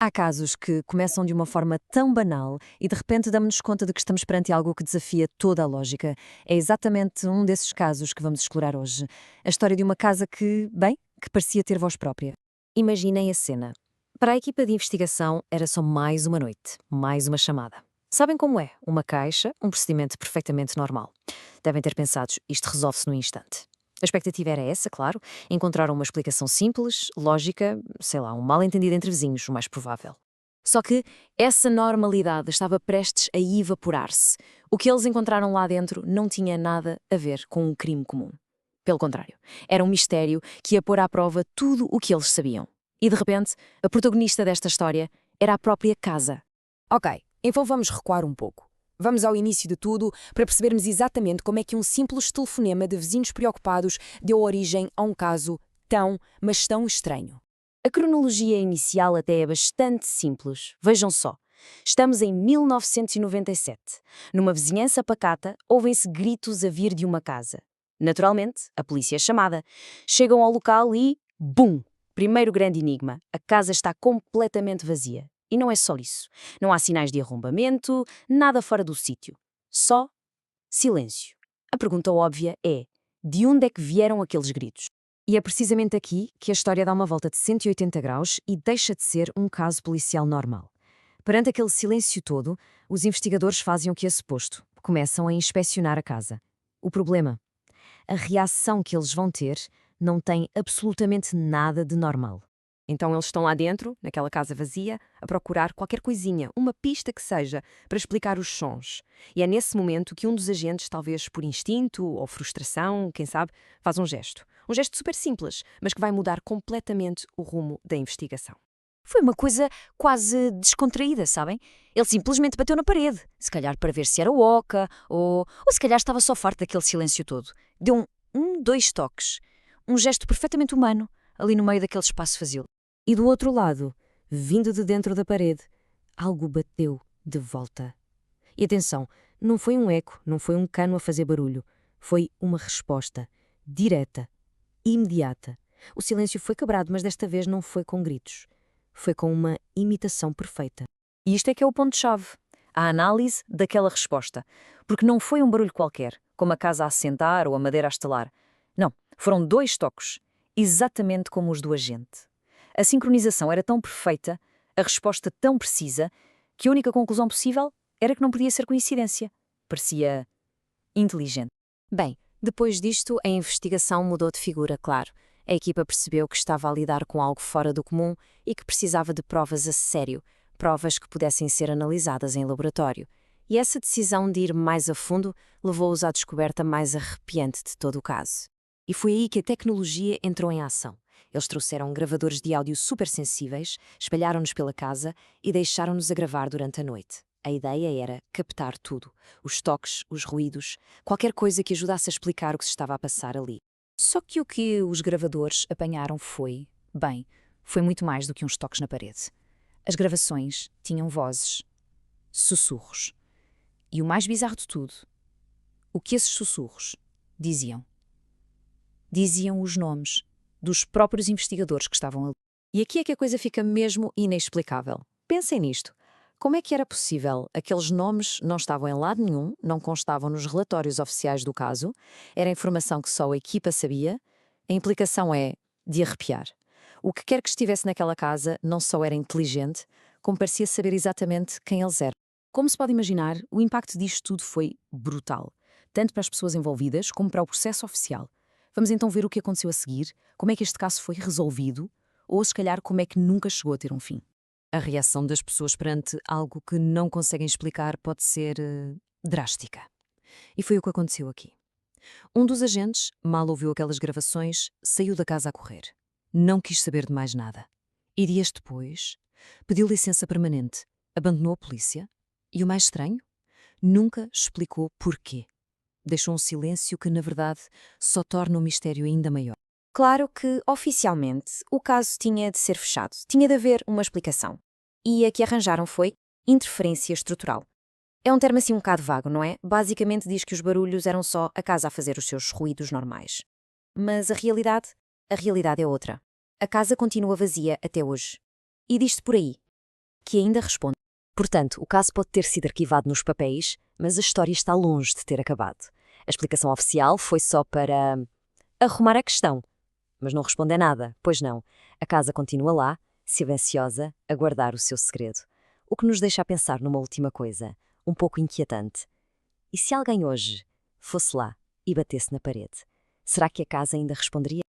Há casos que começam de uma forma tão banal e de repente damos-nos conta de que estamos perante algo que desafia toda a lógica. É exatamente um desses casos que vamos explorar hoje. A história de uma casa que, bem, que parecia ter voz própria. Imaginem a cena. Para a equipa de investigação era só mais uma noite, mais uma chamada. Sabem como é? Uma caixa, um procedimento perfeitamente normal. Devem ter pensado, isto resolve-se no instante. A expectativa era essa, claro, encontrar uma explicação simples, lógica, sei lá, um mal-entendido entre vizinhos, o mais provável. Só que essa normalidade estava prestes a evaporar-se. O que eles encontraram lá dentro não tinha nada a ver com um crime comum. Pelo contrário, era um mistério que ia pôr à prova tudo o que eles sabiam. E de repente, a protagonista desta história era a própria casa. Ok, então vamos recuar um pouco. Vamos ao início de tudo para percebermos exatamente como é que um simples telefonema de vizinhos preocupados deu origem a um caso tão, mas tão estranho. A cronologia inicial até é bastante simples. Vejam só. Estamos em 1997. Numa vizinhança pacata, ouvem-se gritos a vir de uma casa. Naturalmente, a polícia é chamada. Chegam ao local e... BUM! Primeiro grande enigma. A casa está completamente vazia. E não é só isso. Não há sinais de arrombamento, nada fora do sítio. Só silêncio. A pergunta óbvia é: de onde é que vieram aqueles gritos? E é precisamente aqui que a história dá uma volta de 180 graus e deixa de ser um caso policial normal. Perante aquele silêncio todo, os investigadores fazem o que é suposto. Começam a inspecionar a casa. O problema? A reação que eles vão ter não tem absolutamente nada de normal. Então eles estão lá dentro, naquela casa vazia, a procurar qualquer coisinha, uma pista que seja, para explicar os sons. E é nesse momento que um dos agentes, talvez por instinto ou frustração, quem sabe, faz um gesto. Um gesto super simples, mas que vai mudar completamente o rumo da investigação. Foi uma coisa quase descontraída, sabem? Ele simplesmente bateu na parede, se calhar para ver se era oca, ou se calhar estava só farto daquele silêncio todo. Deu dois toques. Um gesto perfeitamente humano, ali no meio daquele espaço vazio. E do outro lado, vindo de dentro da parede, algo bateu de volta. E atenção, não foi um eco, não foi um cano a fazer barulho. Foi uma resposta, direta, imediata. O silêncio foi quebrado, mas desta vez não foi com gritos. Foi com uma imitação perfeita. E isto é que é o ponto-chave. A análise daquela resposta. Porque não foi um barulho qualquer, como a casa a assentar ou a madeira a estalar. Não, foram dois toques, exatamente como os do agente. A sincronização era tão perfeita, a resposta tão precisa, que a única conclusão possível era que não podia ser coincidência. Parecia inteligente. Bem, depois disto, a investigação mudou de figura, claro. A equipa percebeu que estava a lidar com algo fora do comum e que precisava de provas a sério, provas que pudessem ser analisadas em laboratório. E essa decisão de ir mais a fundo levou-os à descoberta mais arrepiante de todo o caso. E foi aí que a tecnologia entrou em ação. Eles trouxeram gravadores de áudio supersensíveis, espalharam-nos pela casa e deixaram-nos a gravar durante a noite. A ideia era captar tudo, os toques, os ruídos, qualquer coisa que ajudasse a explicar o que se estava a passar ali. Só que o que os gravadores apanharam foi muito mais do que uns toques na parede. As gravações tinham vozes, sussurros. E o mais bizarro de tudo, o que esses sussurros diziam? Diziam os nomes dos próprios investigadores que estavam ali. E aqui é que a coisa fica mesmo inexplicável. Pensem nisto. Como é que era possível? Aqueles nomes não estavam em lado nenhum, não constavam nos relatórios oficiais do caso, era informação que só a equipa sabia. A implicação é de arrepiar. O que quer que estivesse naquela casa não só era inteligente, como parecia saber exatamente quem eles eram. Como se pode imaginar, o impacto disto tudo foi brutal, tanto para as pessoas envolvidas como para o processo oficial. Vamos então ver o que aconteceu a seguir, como é que este caso foi resolvido, ou se calhar como é que nunca chegou a ter um fim. A reação das pessoas perante algo que não conseguem explicar pode ser drástica. E foi o que aconteceu aqui. Um dos agentes, mal ouviu aquelas gravações, saiu da casa a correr. Não quis saber de mais nada. E dias depois, pediu licença permanente, abandonou a polícia e, o mais estranho, nunca explicou porquê. Deixou um silêncio que, na verdade, só torna o mistério ainda maior. Claro que, oficialmente, o caso tinha de ser fechado. Tinha de haver uma explicação. E a que arranjaram foi interferência estrutural. É um termo assim um bocado vago, não é? Basicamente diz que os barulhos eram só a casa a fazer os seus ruídos normais. Mas a realidade é outra. A casa continua vazia até hoje. E diz-se por aí. que ainda responde. Portanto, o caso pode ter sido arquivado nos papéis, mas a história está longe de ter acabado. A explicação oficial foi só para arrumar a questão. Mas não responde a nada, pois não. A casa continua lá, silenciosa, a guardar o seu segredo. O que nos deixa a pensar numa última coisa, um pouco inquietante. E se alguém hoje fosse lá e batesse na parede, será que a casa ainda responderia?